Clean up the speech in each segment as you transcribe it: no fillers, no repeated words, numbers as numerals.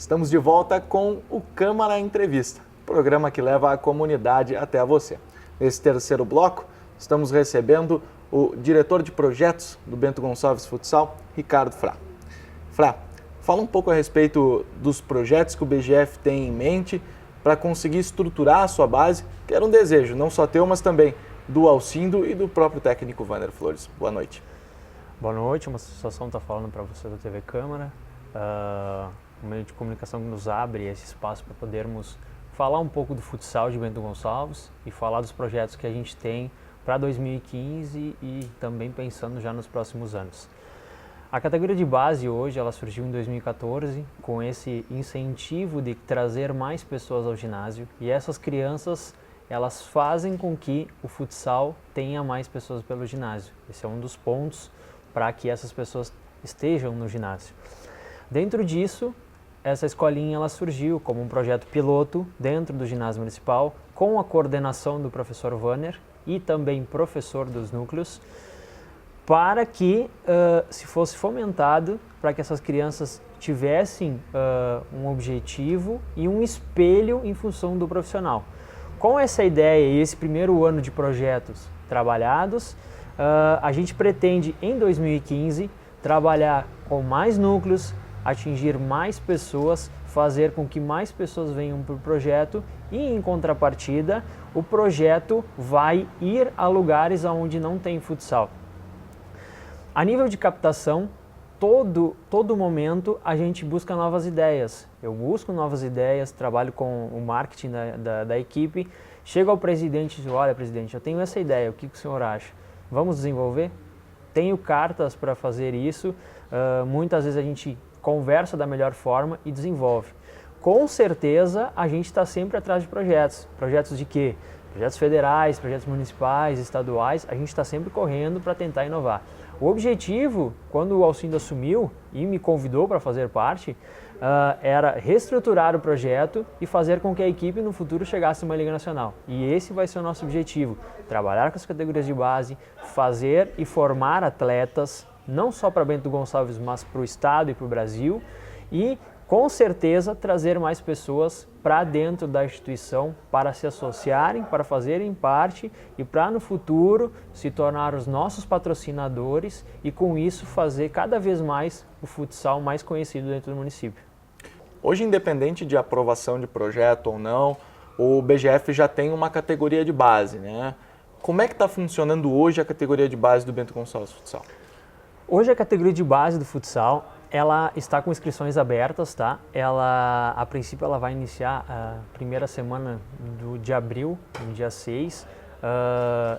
Estamos de volta com o Câmara Entrevista, programa que leva a comunidade até você. Nesse terceiro bloco, estamos recebendo o diretor de projetos do Bento Gonçalves Futsal, Ricardo Frá. Frá, fala um pouco a respeito dos projetos que o BGF tem em mente para conseguir estruturar a sua base, que era um desejo, não só teu, mas também do Alcindo e do próprio técnico Wander Flores. Boa noite. Boa noite, uma satisfação estar falando para você da TV Câmara. Um meio de comunicação que nos abre esse espaço para podermos falar um pouco do futsal de Bento Gonçalves e falar dos projetos que a gente tem para 2015 e também pensando já nos próximos anos. A categoria de base hoje ela surgiu em 2014 com esse incentivo de trazer mais pessoas ao ginásio e essas crianças elas fazem com que o futsal tenha mais pessoas pelo ginásio. Esse é um dos pontos para que essas pessoas estejam no ginásio. Dentro disso, essa escolinha ela surgiu como um projeto piloto dentro do ginásio municipal, com a coordenação do professor Wander e também professor dos núcleos, para que se fosse fomentado, para que essas crianças tivessem um objetivo e um espelho em função do profissional. Com essa ideia e esse primeiro ano de projetos trabalhados, a gente pretende em 2015 trabalhar com mais núcleos, atingir mais pessoas, fazer com que mais pessoas venham para o projeto e, em contrapartida, o projeto vai ir a lugares onde não tem futsal. A nível de captação, todo momento a gente busca novas ideias. Eu busco novas ideias, trabalho com o marketing da equipe, chego ao presidente e digo, olha presidente, eu tenho essa ideia, o que o senhor acha? Vamos desenvolver? Tenho cartas para fazer isso, muitas vezes a gente conversa da melhor forma e desenvolve. Com certeza, a gente está sempre atrás de projetos. Projetos de quê? Projetos federais, projetos municipais, estaduais, a gente está sempre correndo para tentar inovar. O objetivo, quando o Alcindo assumiu e me convidou para fazer parte, era reestruturar o projeto e fazer com que a equipe no futuro chegasse a uma Liga Nacional. E esse vai ser o nosso objetivo, trabalhar com as categorias de base, fazer e formar atletas, não só para Bento Gonçalves, mas para o estado e para o Brasil, e com certeza trazer mais pessoas para dentro da instituição para se associarem, para fazerem parte e para no futuro se tornar os nossos patrocinadores e com isso fazer cada vez mais o futsal mais conhecido dentro do município. Hoje, independente de aprovação de projeto ou não, o BGF já tem uma categoria de base, né? Como é que está funcionando hoje a categoria de base do Bento Gonçalves Futsal? Hoje a categoria de base do futsal, ela está com inscrições abertas, tá? A princípio ela vai iniciar a primeira semana de abril, no dia 6,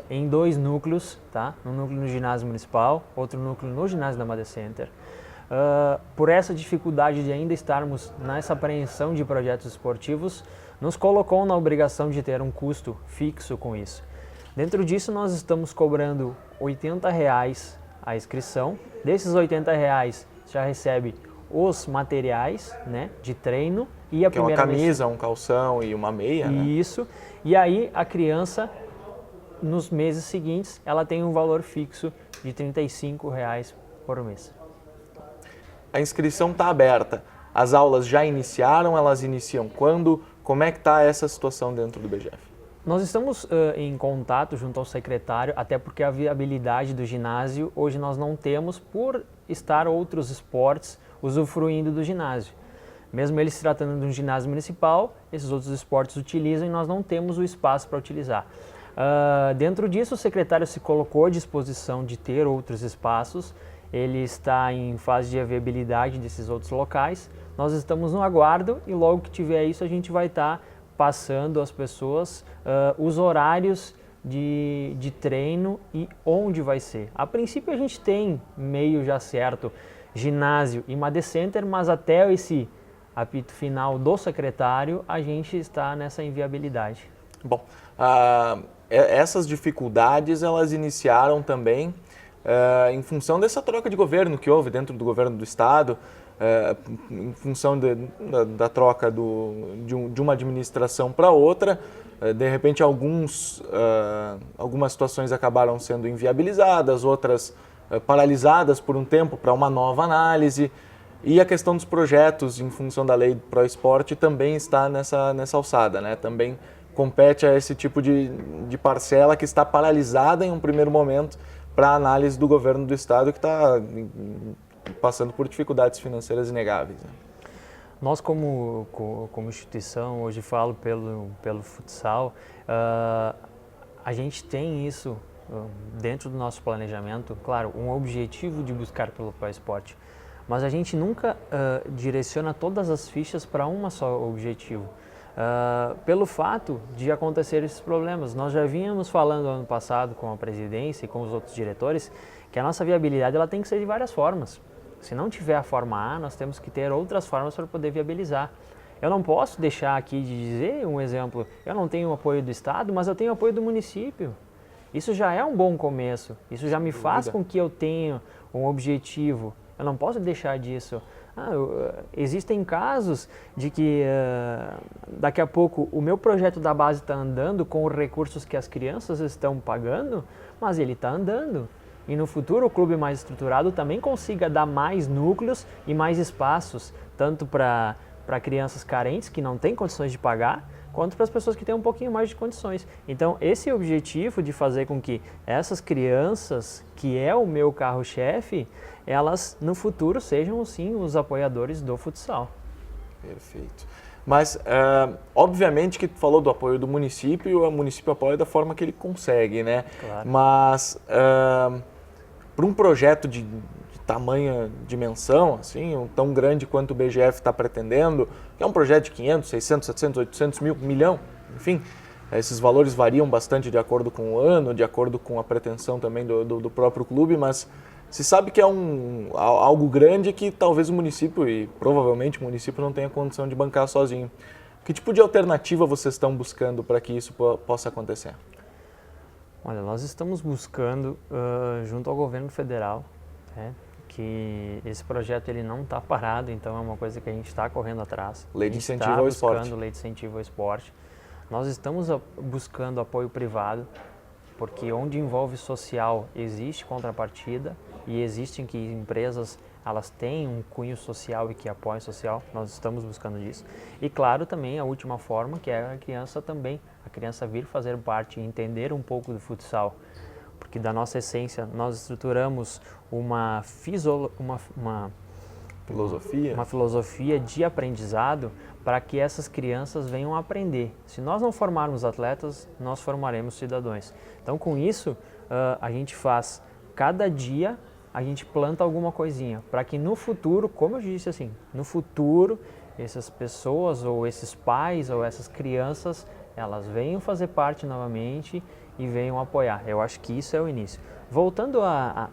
em 2 núcleos, tá? Um núcleo no ginásio municipal, outro núcleo no ginásio da Made Center. Por essa dificuldade de ainda estarmos nessa apreensão de projetos esportivos, nos colocou na obrigação de ter um custo fixo com isso. Dentro disso nós estamos cobrando R$80 a inscrição. Desses R$80 já recebe os materiais, né, de treino e a primeira... Que é uma camisa, um calção e uma meia, né? Isso. E aí a criança, nos meses seguintes, ela tem um valor fixo de R$35 por mês. A inscrição está aberta. As aulas já iniciaram? Elas iniciam quando? Como é que está essa situação dentro do BGF? Nós estamos em contato junto ao secretário, até porque a viabilidade do ginásio hoje nós não temos por estar outros esportes usufruindo do ginásio. Mesmo ele se tratando de um ginásio municipal, esses outros esportes utilizam e nós não temos o espaço para utilizar. Dentro disso, o secretário se colocou à disposição de ter outros espaços, ele está em fase de viabilidade desses outros locais. Nós estamos no aguardo e logo que tiver isso a gente vai estar passando às pessoas os horários de treino e onde vai ser. A princípio a gente tem meio já certo ginásio e Made Center, mas até esse apito final do secretário a gente está nessa inviabilidade. Bom, essas dificuldades elas iniciaram também em função dessa troca de governo que houve dentro do governo do estado, em função da troca de uma administração para outra. De repente algumas situações acabaram sendo inviabilizadas, outras paralisadas por um tempo para uma nova análise. E a questão dos projetos em função da lei Pro Esporte também está nessa alçada, né? Também compete a esse tipo de parcela que está paralisada em um primeiro momento para a análise do governo do estado, que está passando por dificuldades financeiras inegáveis, né? Nós, como instituição, hoje falo pelo futsal, a gente tem isso dentro do nosso planejamento, claro, um objetivo de buscar pelo Pro Esporte, mas a gente nunca direciona todas as fichas para um só objetivo. Pelo fato de acontecer esses problemas. Nós já vínhamos falando ano passado com a presidência e com os outros diretores que a nossa viabilidade ela tem que ser de várias formas. Se não tiver a forma A, nós temos que ter outras formas para poder viabilizar. Eu não posso deixar aqui de dizer um exemplo, eu não tenho o apoio do Estado, mas eu tenho o apoio do município. Isso já é um bom começo, isso já me faz com que eu tenha um objetivo. Eu não posso deixar disso. Existem casos de que daqui a pouco o meu projeto da base está andando com os recursos que as crianças estão pagando, mas ele está andando. E no futuro o clube mais estruturado também consiga dar mais núcleos e mais espaços, tanto para crianças carentes que não têm condições de pagar, quanto para as pessoas que têm um pouquinho mais de condições. Então esse objetivo de fazer com que essas crianças, que é o meu carro-chefe, elas no futuro sejam sim os apoiadores do futsal. Perfeito. Mas, obviamente que tu falou do apoio do município, e o município apoia da forma que ele consegue, né? Claro. Mas, para um projeto de tamanha dimensão, assim, tão grande quanto o BGF está pretendendo, que é um projeto de 500, 600, 700, 800 mil, 1 milhão, enfim, esses valores variam bastante de acordo com o ano, de acordo com a pretensão também do próprio clube, mas se sabe que é algo grande que talvez o município, e provavelmente o município, não tenha condição de bancar sozinho. Que tipo de alternativa vocês estão buscando para que isso possa acontecer? Olha, nós estamos buscando, junto ao governo federal, que esse projeto ele não está parado, então é uma coisa que a gente está correndo atrás. Lei de incentivo ao esporte. Buscando lei de incentivo ao esporte. Nós estamos buscando apoio privado, porque onde envolve social existe contrapartida e existem que empresas elas têm um cunho social e que apoiam social, nós estamos buscando disso. E claro, também a última forma, que é a criança vir fazer parte e entender um pouco do futsal, porque da nossa essência nós estruturamos uma filosofia de aprendizado para que essas crianças venham aprender. Se nós não formarmos atletas, nós formaremos cidadãos. Então, com isso, a gente faz, cada dia, a gente planta alguma coisinha, para que no futuro, como eu disse assim, no futuro, essas pessoas, ou esses pais, ou essas crianças, elas venham fazer parte novamente e venham apoiar. Eu acho que isso é o início. Voltando a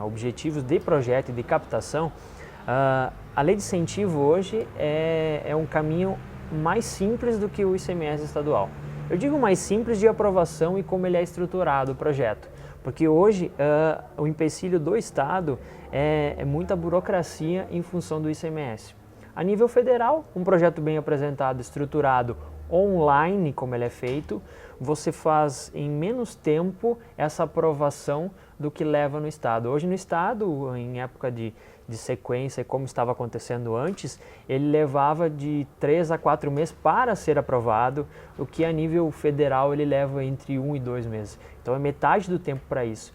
objetivos de projeto e de captação, a lei de incentivo hoje é um caminho mais simples do que o ICMS estadual. Eu digo mais simples de aprovação e como ele é estruturado o projeto, porque hoje o empecilho do Estado é muita burocracia em função do ICMS. A nível federal, um projeto bem apresentado, estruturado, online, como ele é feito, você faz em menos tempo essa aprovação do que leva no Estado. Hoje no Estado, em época de sequência, como estava acontecendo antes, ele levava de 3 a 4 meses para ser aprovado, o que a nível federal ele leva entre 1 e 2 meses. Então é metade do tempo para isso.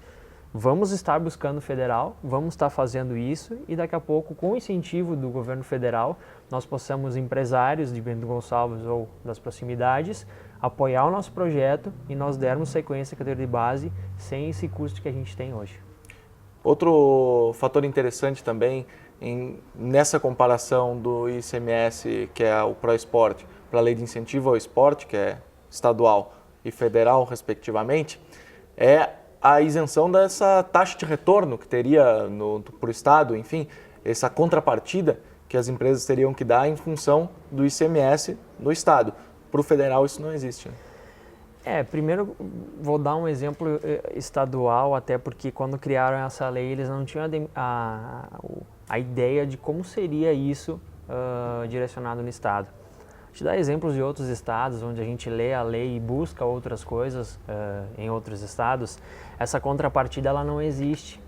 Vamos estar buscando o federal, vamos estar fazendo isso e daqui a pouco, com o incentivo do governo federal, nós possamos, empresários de Bento Gonçalves ou das proximidades, apoiar o nosso projeto e nós dermos sequência à categoria de base sem esse custo que a gente tem hoje. Outro fator interessante também nessa comparação do ICMS, que é o Pro Esporte, para a lei de incentivo ao esporte, que é estadual e federal, respectivamente, é a isenção dessa taxa de retorno que teria para o Estado, enfim, essa contrapartida que as empresas teriam que dar em função do ICMS no Estado. Para o federal isso não existe, né? Primeiro vou dar um exemplo estadual, até porque quando criaram essa lei eles não tinham a ideia de como seria isso direcionado no Estado. Te dar exemplos de outros estados, onde a gente lê a lei e busca outras coisas em outros estados, essa contrapartida ela não existe.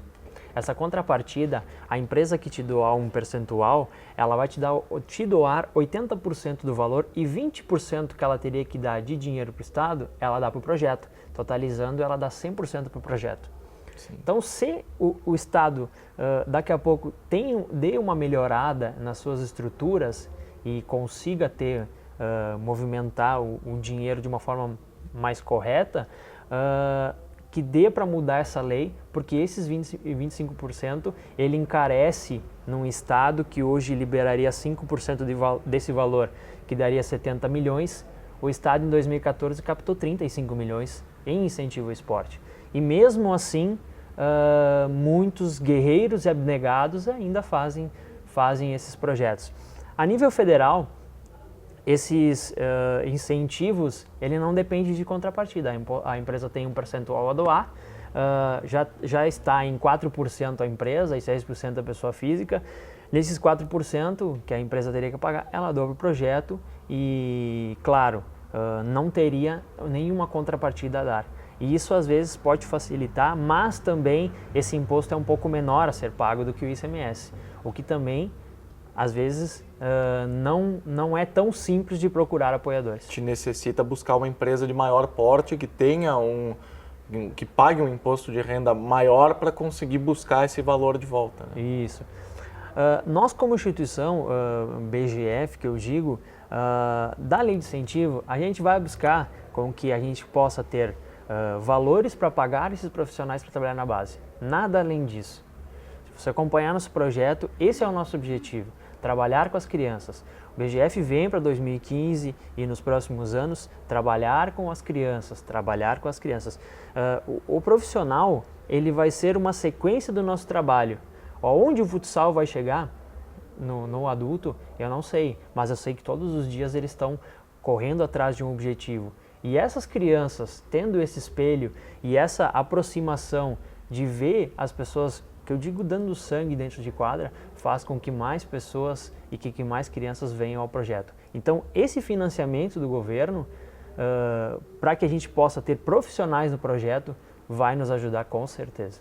Essa contrapartida, a empresa que te doar um percentual, ela vai te doar 80% do valor e 20% que ela teria que dar de dinheiro para o Estado, ela dá para o projeto. Totalizando, ela dá 100% para o projeto. Sim. Então, se o Estado daqui a pouco dê uma melhorada nas suas estruturas e consiga movimentar o dinheiro de uma forma mais correta, que dê para mudar essa lei, porque esses 25% ele encarece num Estado que hoje liberaria 5% desse valor, que daria 70 milhões, o Estado em 2014 captou 35 milhões em incentivo ao esporte. E mesmo assim, muitos guerreiros e abnegados ainda fazem esses projetos. A nível federal, esses incentivos, ele não depende de contrapartida. A empresa tem um percentual a doar, já está em 4% a empresa e 6% a pessoa física. Nesses 4% que a empresa teria que pagar, ela doa para o projeto e, claro, não teria nenhuma contrapartida a dar. E isso às vezes pode facilitar, mas também esse imposto é um pouco menor a ser pago do que o ICMS, o que também às vezes não é tão simples de procurar apoiadores. Te necessita buscar uma empresa de maior porte que tenha que pague um imposto de renda maior para conseguir buscar esse valor de volta. Né? Isso. Nós como instituição, BGF, que eu digo, da lei de incentivo, a gente vai buscar com que a gente possa ter valores para pagar esses profissionais para trabalhar na base. Nada além disso. Se você acompanhar nosso projeto, esse é o nosso objetivo, trabalhar com as crianças. O BGF vem para 2015 e nos próximos anos trabalhar com as crianças, O profissional, ele vai ser uma sequência do nosso trabalho. Onde o futsal vai chegar no adulto, eu não sei, mas eu sei que todos os dias eles estão correndo atrás de um objetivo. E essas crianças, tendo esse espelho e essa aproximação de ver as pessoas, que eu digo dando sangue dentro de quadra, faz com que mais pessoas e que mais crianças venham ao projeto. Então, esse financiamento do governo, para que a gente possa ter profissionais no projeto, vai nos ajudar com certeza.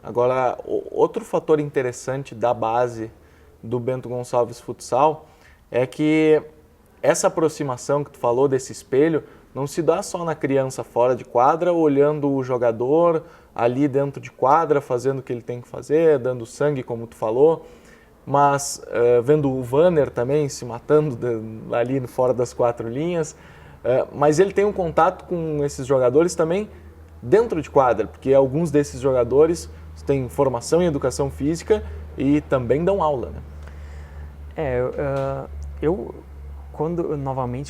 Agora, outro fator interessante da base do Bento Gonçalves Futsal é que essa aproximação que tu falou desse espelho não se dá só na criança fora de quadra, olhando o jogador ali dentro de quadra, fazendo o que ele tem que fazer, dando sangue, como tu falou, mas vendo o Wanner também se matando ali fora das 4 linhas, mas ele tem um contato com esses jogadores também dentro de quadra, porque alguns desses jogadores têm formação em educação física e também dão aula, né?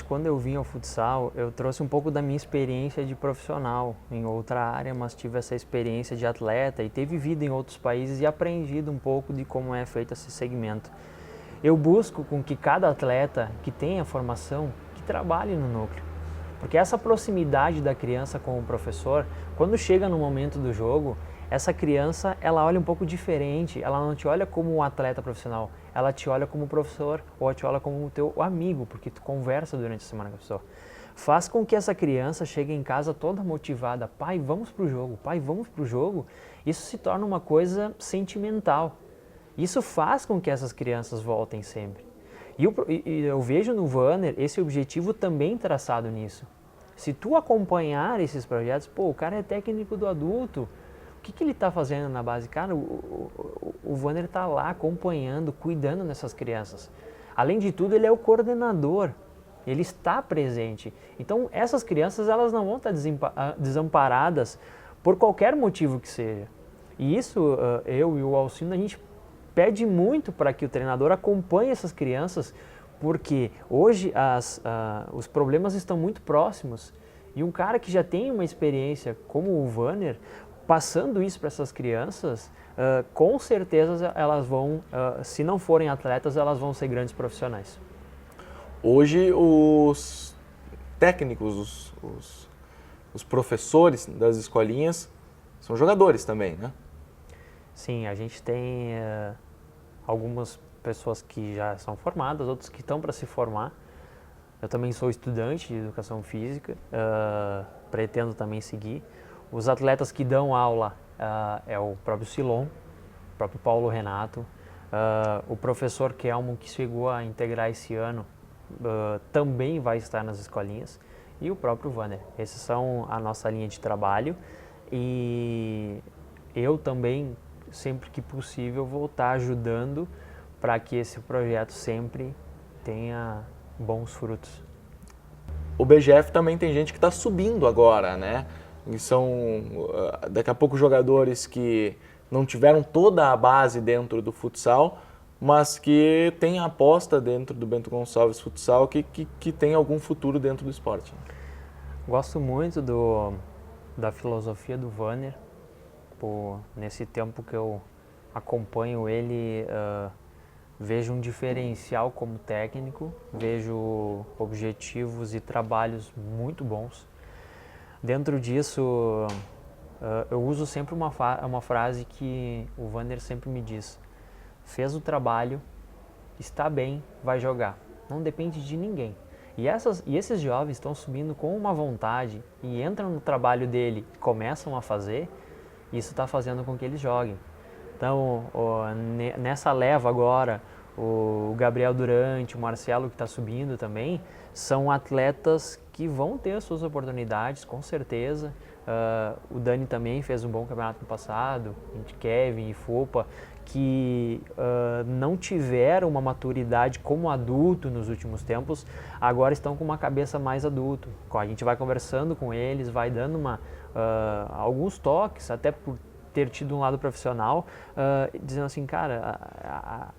Quando eu vim ao futsal, eu trouxe um pouco da minha experiência de profissional em outra área, mas tive essa experiência de atleta e ter vivido em outros países e aprendido um pouco de como é feito esse segmento. Eu busco com que cada atleta que tenha formação, que trabalhe no núcleo. Porque essa proximidade da criança com o professor, quando chega no momento do jogo, essa criança, ela olha um pouco diferente, ela não te olha como um atleta profissional, ela te olha como professor ou te olha como o teu amigo, porque tu conversa durante a semana com a pessoa. Faz com que essa criança chegue em casa toda motivada, pai, vamos pro jogo. Isso se torna uma coisa sentimental. Isso faz com que essas crianças voltem sempre. E eu vejo no Wanner esse objetivo também traçado nisso. Se tu acompanhar esses projetos, o cara é técnico do adulto, o que ele está fazendo na base? Cara, o Wanner está lá acompanhando, cuidando dessas crianças. Além de tudo, ele é o coordenador, ele está presente. Então, essas crianças elas não vão estar desamparadas por qualquer motivo que seja. E isso, eu e o Alcindo, a gente pede muito para que o treinador acompanhe essas crianças, porque hoje os problemas estão muito próximos. E um cara que já tem uma experiência como o Wanner, passando isso para essas crianças, com certeza elas vão, se não forem atletas, elas vão ser grandes profissionais. Hoje os técnicos, os professores das escolinhas são jogadores também, né? Sim, a gente tem algumas pessoas que já são formadas, outros que estão para se formar. Eu também sou estudante de educação física, pretendo também seguir. Os atletas que dão aula é o próprio Silon, próprio Paulo Renato, o professor Kelmo, que chegou a integrar esse ano, também vai estar nas escolinhas, e o próprio Wanner. Esses são a nossa linha de trabalho, e eu também, sempre que possível, vou estar ajudando para que esse projeto sempre tenha bons frutos. O BGF também tem gente que está subindo agora, né? E são daqui a pouco jogadores que não tiveram toda a base dentro do futsal, mas que tem a aposta dentro do Bento Gonçalves Futsal que tem algum futuro dentro do esporte. Gosto muito da filosofia do Wanner. Nesse tempo que eu acompanho ele, vejo um diferencial como técnico, vejo objetivos e trabalhos muito bons. Dentro disso, eu uso sempre uma frase que o Wanner sempre me diz: fez o trabalho, está bem, vai jogar. Não depende de ninguém. E esses jovens estão subindo com uma vontade e entram no trabalho dele e começam a fazer, isso está fazendo com que eles joguem. Então, nessa leva agora, o Gabriel Durante, o Marcelo que está subindo também, são atletas que vão ter as suas oportunidades, com certeza. O Dani também fez um bom campeonato no passado, Kevin e Fopa, que não tiveram uma maturidade como adulto nos últimos tempos, agora estão com uma cabeça mais adulto. A gente vai conversando com eles, vai dando alguns toques, até por ter tido um lado profissional, dizendo assim, cara,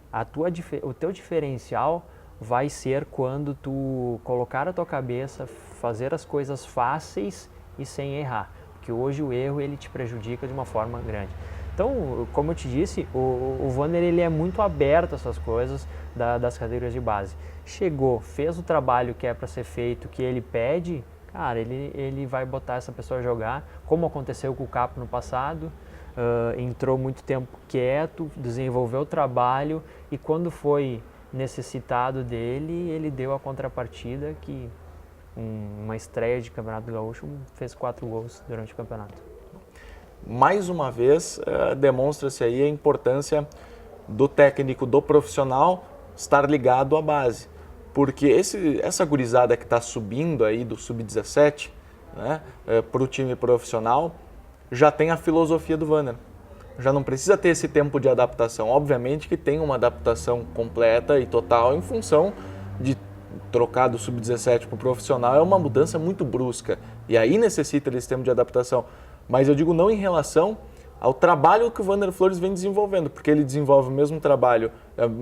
o teu diferencial vai ser quando tu colocar a tua cabeça, fazer as coisas fáceis e sem errar, porque hoje o erro ele te prejudica de uma forma grande. Então, como eu te disse, o Wanner ele é muito aberto a essas coisas das categorias de base. Chegou, fez o trabalho que é para ser feito, que ele pede, cara, ele vai botar essa pessoa a jogar, como aconteceu com o Capo no passado. Entrou muito tempo quieto, desenvolveu o trabalho e quando foi necessitado dele, ele deu a contrapartida que uma estreia de Campeonato Gaúcho fez 4 gols durante o campeonato. Mais uma vez, demonstra-se aí a importância do técnico, do profissional, estar ligado à base. Porque essa gurizada que está subindo aí do Sub-17, né, para o time profissional, já tem a filosofia do Wanner. Já não precisa ter esse tempo de adaptação. Obviamente que tem uma adaptação completa e total em função de trocar do Sub-17 para o profissional, é uma mudança muito brusca. E aí necessita desse tempo de adaptação. Mas eu digo não em relação ao trabalho que o Wanner Flores vem desenvolvendo, porque ele desenvolve o mesmo trabalho,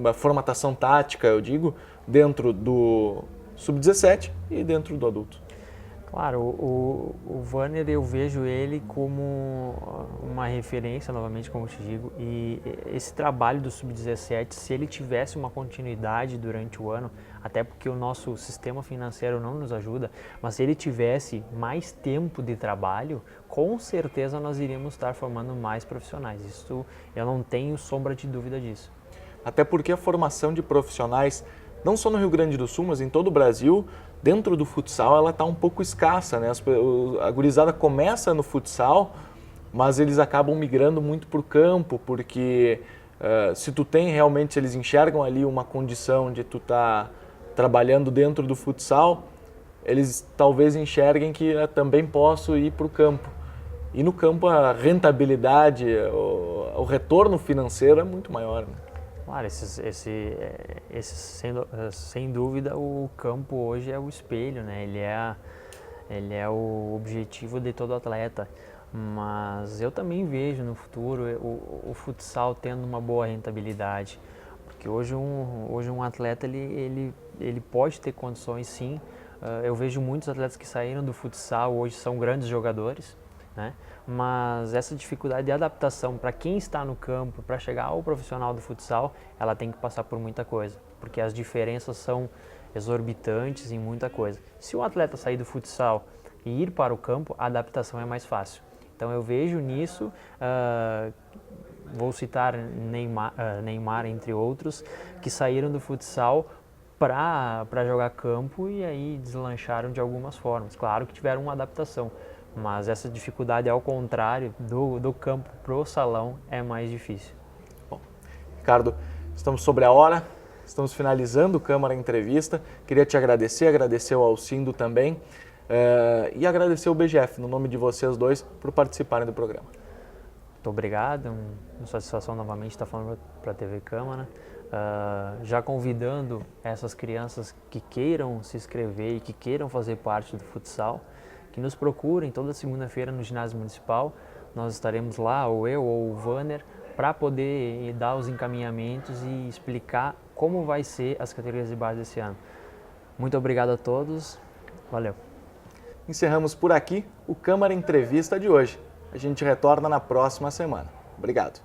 a formatação tática, eu digo, dentro do Sub-17 e dentro do adulto. Claro, o Wanner eu vejo ele como uma referência, novamente, como eu te digo, e esse trabalho do Sub-17, se ele tivesse uma continuidade durante o ano, até porque o nosso sistema financeiro não nos ajuda, mas se ele tivesse mais tempo de trabalho, com certeza nós iríamos estar formando mais profissionais. Isso eu não tenho sombra de dúvida disso. Até porque a formação de profissionais, não só no Rio Grande do Sul, mas em todo o Brasil, dentro do futsal ela está um pouco escassa, né? A gurizada começa no futsal, mas eles acabam migrando muito para o campo, porque se tu tem realmente, se eles enxergam ali uma condição de tu estar trabalhando dentro do futsal, eles talvez enxerguem que também posso ir para o campo. E no campo a rentabilidade, o retorno financeiro é muito maior, né? Claro, sem dúvida, o campo hoje é o espelho, né? Ele é o objetivo de todo atleta. Mas eu também vejo no futuro o futsal tendo uma boa rentabilidade. Porque hoje um atleta ele pode ter condições, sim. Eu vejo muitos atletas que saíram do futsal hoje são grandes jogadores, né? Mas essa dificuldade de adaptação para quem está no campo, para chegar ao profissional do futsal, ela tem que passar por muita coisa, porque as diferenças são exorbitantes em muita coisa. Se o atleta sair do futsal e ir para o campo, a adaptação é mais fácil. Então eu vejo nisso, vou citar Neymar, entre outros, que saíram do futsal para jogar campo e aí deslancharam de algumas formas. Claro que tiveram uma adaptação, mas essa dificuldade, ao contrário, do campo pro salão é mais difícil. Bom, Ricardo, estamos sobre a hora, estamos finalizando o Câmara Entrevista. Queria te agradecer ao Alcindo também e agradecer ao BGF, no nome de vocês dois, por participarem do programa. Muito obrigado, uma satisfação novamente estar falando para a TV Câmara. Já convidando essas crianças que queiram se inscrever e que queiram fazer parte do futsal, que nos procurem toda segunda-feira no ginásio municipal. Nós estaremos lá, ou eu ou o Vanner, para poder dar os encaminhamentos e explicar como vai ser as categorias de base desse ano. Muito obrigado a todos, valeu. Encerramos por aqui o Câmara Entrevista de hoje. A gente retorna na próxima semana. Obrigado.